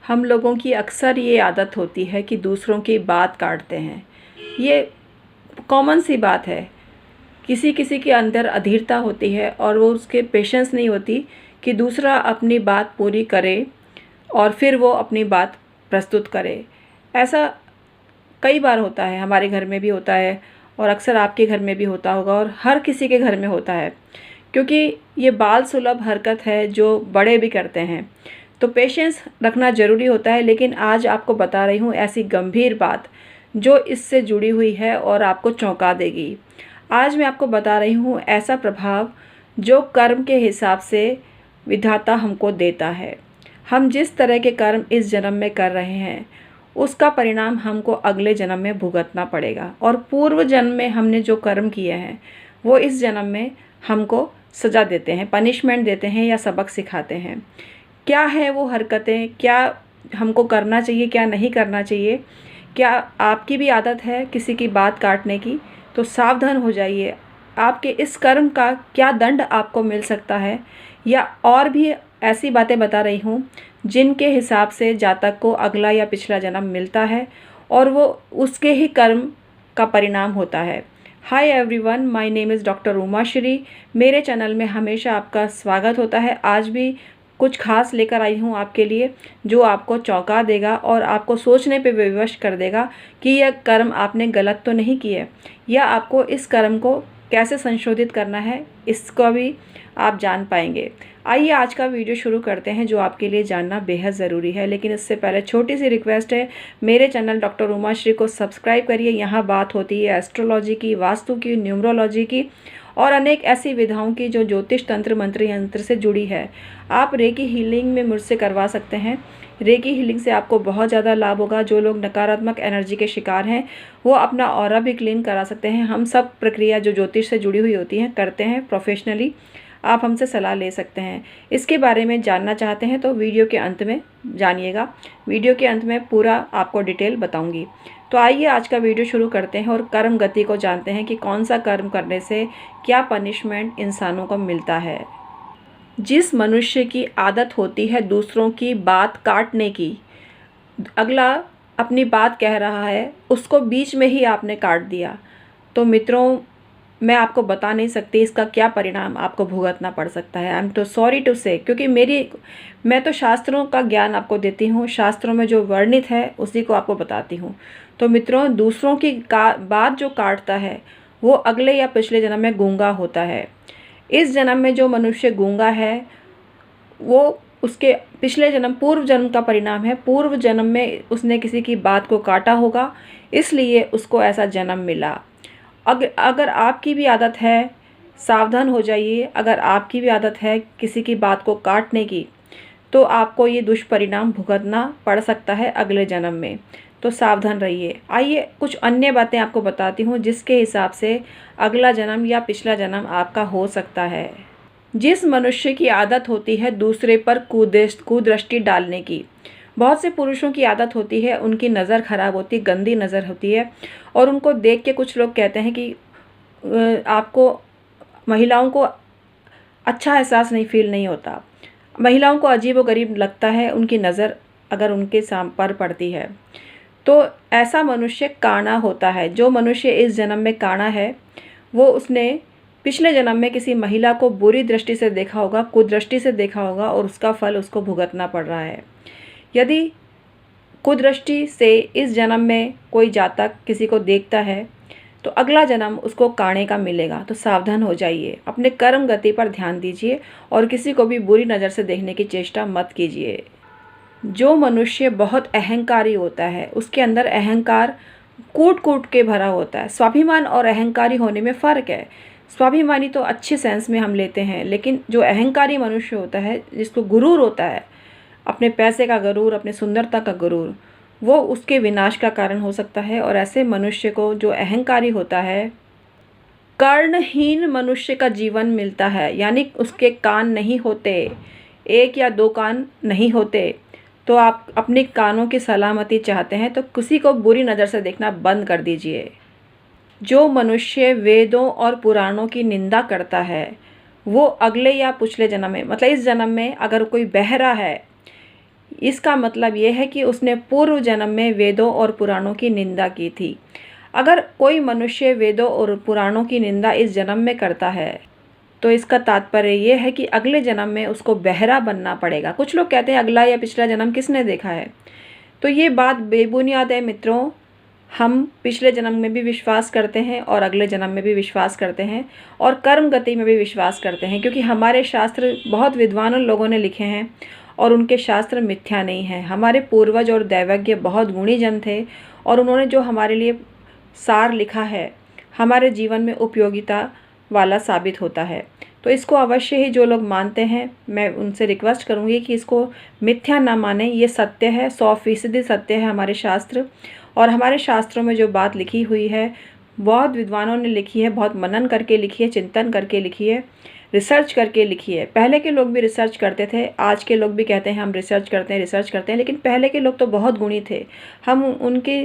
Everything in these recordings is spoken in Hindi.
हम लोगों की अक्सर ये आदत होती है कि दूसरों की बात काटते हैं। ये कॉमन सी बात है। किसी किसी के अंदर अधीरता होती है और वो उसके पेशेंस नहीं होती कि दूसरा अपनी बात पूरी करे और फिर वो अपनी बात प्रस्तुत करे। ऐसा कई बार होता है, हमारे घर में भी होता है और अक्सर आपके घर में भी होता होगा और हर किसी के घर में होता है, क्योंकि ये बाल सुलभ हरकत है जो बड़े भी करते हैं। तो पेशेंस रखना ज़रूरी होता है, लेकिन आज आपको बता रही हूँ ऐसी गंभीर बात जो इससे जुड़ी हुई है और आपको चौंका देगी। आज मैं आपको बता रही हूँ ऐसा प्रभाव जो कर्म के हिसाब से विधाता हमको देता है। हम जिस तरह के कर्म इस जन्म में कर रहे हैं उसका परिणाम हमको अगले जन्म में भुगतना पड़ेगा, और पूर्व जन्म में हमने जो कर्म किए हैं वो इस जन्म में हमको सज़ा देते हैं, पनिशमेंट देते हैं या सबक सिखाते हैं। क्या है वो हरकतें, क्या हमको करना चाहिए, क्या नहीं करना चाहिए। क्या आपकी भी आदत है किसी की बात काटने की, तो सावधान हो जाइए। आपके इस कर्म का क्या दंड आपको मिल सकता है, या और भी ऐसी बातें बता रही हूँ जिनके हिसाब से जातक को अगला या पिछला जन्म मिलता है और वो उसके ही कर्म का परिणाम होता है। Hi everyone, my name is doctor Uma Shri. मेरे चैनल में हमेशा आपका स्वागत होता है। आज भी कुछ खास लेकर आई हूँ आपके लिए जो आपको चौंका देगा और आपको सोचने पे विवश कर देगा कि यह कर्म आपने गलत तो नहीं किए, या आपको इस कर्म को कैसे संशोधित करना है इसको भी आप जान पाएंगे। आइए आज का वीडियो शुरू करते हैं जो आपके लिए जानना बेहद ज़रूरी है। लेकिन इससे पहले छोटी सी रिक्वेस्ट है, मेरे चैनल डॉक्टर उमा श्री को सब्सक्राइब करिए। यहाँ बात होती है एस्ट्रोलॉजी की, वास्तु की, न्यूमरोलॉजी की और अनेक ऐसी विधाओं की जो ज्योतिष तंत्र मंत्र यंत्र से जुड़ी है। आप रेकी हीलिंग में मुझसे करवा सकते हैं। रेकी हीलिंग से आपको बहुत ज़्यादा लाभ होगा। जो लोग नकारात्मक एनर्जी के शिकार हैं वो अपना ऑरा भी क्लीन करा सकते हैं। हम सब प्रक्रिया जो ज्योतिष से जुड़ी हुई होती हैं करते हैं प्रोफेशनली। आप हमसे सलाह ले सकते हैं। इसके बारे में जानना चाहते हैं तो वीडियो के अंत में जानिएगा। वीडियो के अंत में पूरा आपको डिटेल बताऊंगी। तो आइए आज का वीडियो शुरू करते हैं और कर्म गति को जानते हैं कि कौन सा कर्म करने से क्या पनिशमेंट इंसानों को मिलता है। जिस मनुष्य की आदत होती है दूसरों की बात काटने की, अगला अपनी बात कह रहा है उसको बीच में ही आपने काट दिया, तो मित्रों मैं आपको बता नहीं सकती इसका क्या परिणाम आपको भुगतना पड़ सकता है। आई एम तो सॉरी टू से, क्योंकि मैं तो शास्त्रों का ज्ञान आपको देती हूँ। शास्त्रों में जो वर्णित है उसी को आपको बताती हूँ। तो मित्रों, दूसरों की बात जो काटता है वो अगले या पिछले जन्म में गूंगा होता है। इस जन्म में जो मनुष्य गूंगा है वो उसके पिछले जन्म, पूर्व जन्म का परिणाम है। पूर्व जन्म में उसने किसी की बात को काटा होगा, इसलिए उसको ऐसा जन्म मिला। अगर आपकी भी आदत है, सावधान हो जाइए। अगर आपकी भी आदत है किसी की बात को काटने की, तो आपको ये दुष्परिणाम भुगतना पड़ सकता है अगले जन्म में। तो सावधान रहिए। आइए कुछ अन्य बातें आपको बताती हूँ जिसके हिसाब से अगला जन्म या पिछला जन्म आपका हो सकता है। जिस मनुष्य की आदत होती है दूसरे पर कुदृष्टि डालने की, बहुत से पुरुषों की आदत होती है, उनकी नज़र खराब होती है, गंदी नज़र होती है, और उनको देख के कुछ लोग कहते हैं कि आपको, महिलाओं को अच्छा एहसास फील नहीं होता। महिलाओं को अजीब व गरीब लगता है उनकी नज़र अगर उनके पर पड़ती है। तो ऐसा मनुष्य काना होता है। जो मनुष्य इस जन्म में काना है वो उसने पिछले जन्म में किसी महिला को बुरी दृष्टि से देखा होगा, कुदृष्टि से देखा होगा, और उसका फल उसको भुगतना पड़ रहा है। यदि कुदृष्टि से इस जन्म में कोई जातक किसी को देखता है तो अगला जन्म उसको काणे का मिलेगा। तो सावधान हो जाइए, अपने कर्म गति पर ध्यान दीजिए और किसी को भी बुरी नज़र से देखने की चेष्टा मत कीजिए। जो मनुष्य बहुत अहंकारी होता है उसके अंदर अहंकार कूट कूट के भरा होता है। स्वाभिमान और अहंकारी होने में फ़र्क है। स्वाभिमानी तो अच्छे सेंस में हम लेते हैं, लेकिन जो अहंकारी मनुष्य होता है, जिसको गुरूर होता है, अपने पैसे का गुरूर, अपने सुंदरता का गुरूर, वो उसके विनाश का कारण हो सकता है। और ऐसे मनुष्य को, जो अहंकारी होता है, कर्णहीन मनुष्य का जीवन मिलता है। यानी उसके कान नहीं होते, एक या दो कान नहीं होते। तो आप अपने कानों की सलामती चाहते हैं तो किसी को बुरी नज़र से देखना बंद कर दीजिए। जो मनुष्य वेदों और पुराणों की निंदा करता है वो अगले या पिछले जन्म में, मतलब इस जन्म में अगर कोई बहरा है, इसका मतलब ये है कि उसने पूर्व जन्म में वेदों और पुराणों की निंदा की थी। अगर कोई मनुष्य वेदों और पुराणों की निंदा इस जन्म में करता है तो इसका तात्पर्य ये है कि अगले जन्म में उसको बहरा बनना पड़ेगा। कुछ लोग कहते हैं अगला या पिछला जन्म किसने देखा है, तो ये बात बेबुनियाद है मित्रों। हम पिछले जन्म में भी विश्वास करते हैं और अगले जन्म में भी विश्वास करते हैं और कर्म गति में भी विश्वास करते हैं, क्योंकि हमारे शास्त्र बहुत विद्वान लोगों ने लिखे हैं और उनके शास्त्र मिथ्या नहीं हैं। हमारे पूर्वज और दैवज्ञ बहुत गुणी जन थे और उन्होंने जो हमारे लिए सार लिखा है हमारे जीवन में उपयोगिता वाला साबित होता है। तो इसको अवश्य ही जो लोग मानते हैं, मैं उनसे रिक्वेस्ट करूँगी कि इसको मिथ्या ना माने। ये सत्य है, 100% सत्य है हमारे शास्त्र। और हमारे शास्त्रों में जो बात लिखी हुई है बहुत विद्वानों ने लिखी है, बहुत मनन करके लिखी है, चिंतन करके लिखी है, रिसर्च करके लिखी है। पहले के लोग भी रिसर्च करते थे, आज के लोग भी कहते हैं हम रिसर्च करते हैं, लेकिन पहले के लोग तो बहुत गुणी थे। हम उनके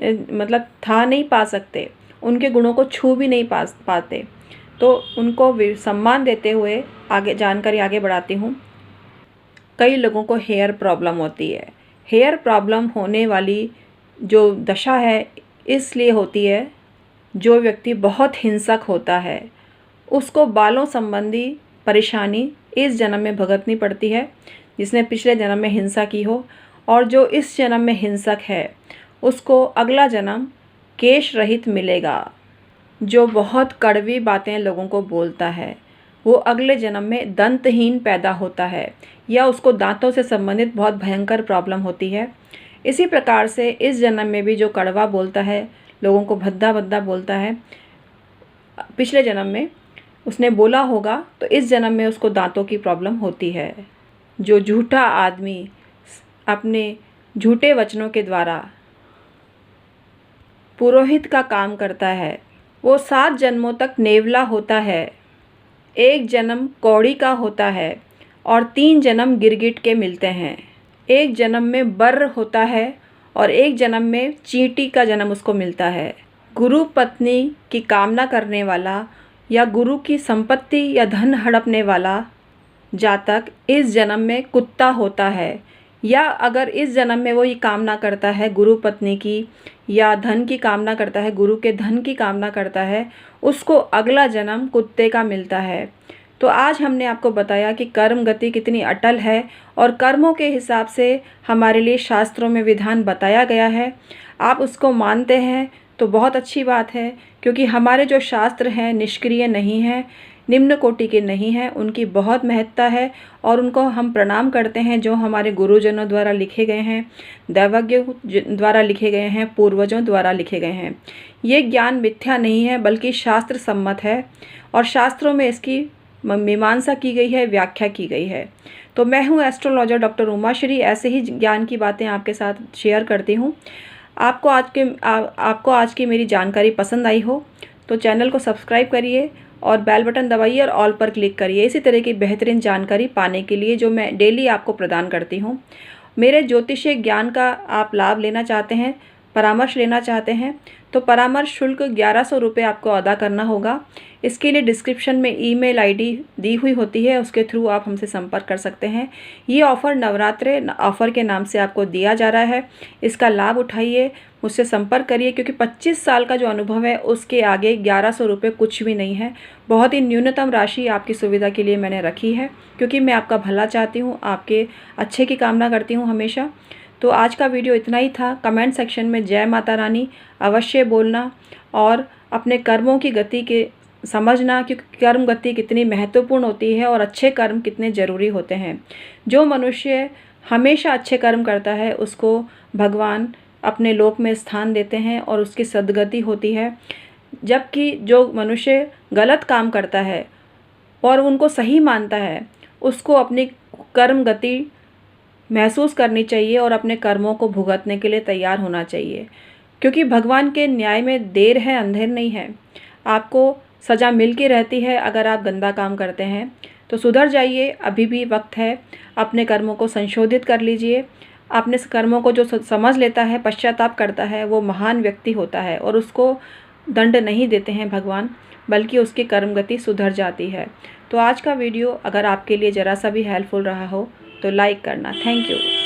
मतलब था नहीं पा सकते, उनके गुणों को छू भी नहीं पाते। तो उनको सम्मान देते हुए आगे जानकारी आगे बढ़ाती हूँ। कई लोगों को हेयर प्रॉब्लम होती है। हेयर प्रॉब्लम होने वाली जो दशा है इसलिए होती है, जो व्यक्ति बहुत हिंसक होता है उसको बालों संबंधी परेशानी इस जन्म में भुगतनी पड़ती है, जिसने पिछले जन्म में हिंसा की हो। और जो इस जन्म में हिंसक है उसको अगला जन्म केश रहित मिलेगा। जो बहुत कड़वी बातें लोगों को बोलता है वो अगले जन्म में दंतहीन पैदा होता है या उसको दांतों से संबंधित बहुत भयंकर प्रॉब्लम होती है। इसी प्रकार से इस जन्म में भी जो कड़वा बोलता है, लोगों को भद्दा भद्दा बोलता है, पिछले जन्म में उसने बोला होगा तो इस जन्म में उसको दांतों की प्रॉब्लम होती है। जो झूठा आदमी अपने झूठे वचनों के द्वारा पुरोहित का काम करता है वो 7 जन्मों तक नेवला होता है, 1 जन्म कौड़ी का होता है और 3 जन्म गिरगिट के मिलते हैं। 1 जन्म में बर्र होता है और 1 जन्म में चींटी का जन्म उसको मिलता है। गुरु पत्नी की कामना करने वाला या गुरु की संपत्ति या धन हड़पने वाला जातक इस जन्म में कुत्ता होता है। या अगर इस जन्म में वो ये कामना करता है गुरु पत्नी की या धन की कामना करता है, गुरु के धन की कामना करता है, उसको अगला जन्म कुत्ते का मिलता है। तो आज हमने आपको बताया कि कर्म गति कितनी अटल है और कर्मों के हिसाब से हमारे लिए शास्त्रों में विधान बताया गया है। आप उसको मानते हैं तो बहुत अच्छी बात है, क्योंकि हमारे जो शास्त्र हैं निष्क्रिय नहीं हैं, निम्न कोटि के नहीं हैं, उनकी बहुत महत्ता है और उनको हम प्रणाम करते हैं जो हमारे गुरुजनों द्वारा लिखे गए हैं, दैवज्ञ द्वारा लिखे गए हैं, पूर्वजों द्वारा लिखे गए हैं। ये ज्ञान मिथ्या नहीं है बल्कि शास्त्र सम्मत है और शास्त्रों में इसकी मीमांसा की गई है, व्याख्या की गई है। तो मैं हूँ एस्ट्रोलॉजर डॉक्टर उमाश्री, ऐसे ही ज्ञान की बातें आपके साथ शेयर करती हूँ। आपको आज की मेरी जानकारी पसंद आई हो तो चैनल को सब्सक्राइब करिए और बेल बटन दबाइए और ऑल पर क्लिक करिए इसी तरह की बेहतरीन जानकारी पाने के लिए जो मैं डेली आपको प्रदान करती हूँ। मेरे ज्योतिषीय ज्ञान का आप लाभ लेना चाहते हैं, परामर्श लेना चाहते हैं तो परामर्श शुल्क 1100 रुपये आपको अदा करना होगा। इसके लिए डिस्क्रिप्शन में ईमेल आईडी दी हुई होती है, उसके थ्रू आप हमसे संपर्क कर सकते हैं। ये ऑफ़र नवरात्रे ऑफ़र के नाम से आपको दिया जा रहा है, इसका लाभ उठाइए, मुझसे संपर्क करिए, क्योंकि 25 साल का जो अनुभव है उसके आगे 1100 रुपये कुछ भी नहीं है। बहुत ही न्यूनतम राशि आपकी सुविधा के लिए मैंने रखी है, क्योंकि मैं आपका भला चाहती हूँ, आपके अच्छे की कामना करती हूँ हमेशा। तो आज का वीडियो इतना ही था। कमेंट सेक्शन में जय माता रानी अवश्य बोलना और अपने कर्मों की गति के समझना, क्योंकि कर्म गति कितनी महत्वपूर्ण होती है और अच्छे कर्म कितने ज़रूरी होते हैं। जो मनुष्य हमेशा अच्छे कर्म करता है उसको भगवान अपने लोक में स्थान देते हैं और उसकी सद्गति होती है, जबकि जो मनुष्य गलत काम करता है और उनको सही मानता है उसको अपनी कर्म गति महसूस करनी चाहिए और अपने कर्मों को भुगतने के लिए तैयार होना चाहिए, क्योंकि भगवान के न्याय में देर है अंधेर नहीं है। आपको सज़ा मिल के रहती है अगर आप गंदा काम करते हैं, तो सुधर जाइए, अभी भी वक्त है। अपने कर्मों को संशोधित कर लीजिए। अपने कर्मों को जो समझ लेता है, पश्चाताप करता है, वो महान व्यक्ति होता है और उसको दंड नहीं देते हैं भगवान, बल्कि उसकी कर्म गति सुधर जाती है। तो आज का वीडियो अगर आपके लिए ज़रा सा भी हेल्पफुल रहा हो तो लाइक करना। Thank you.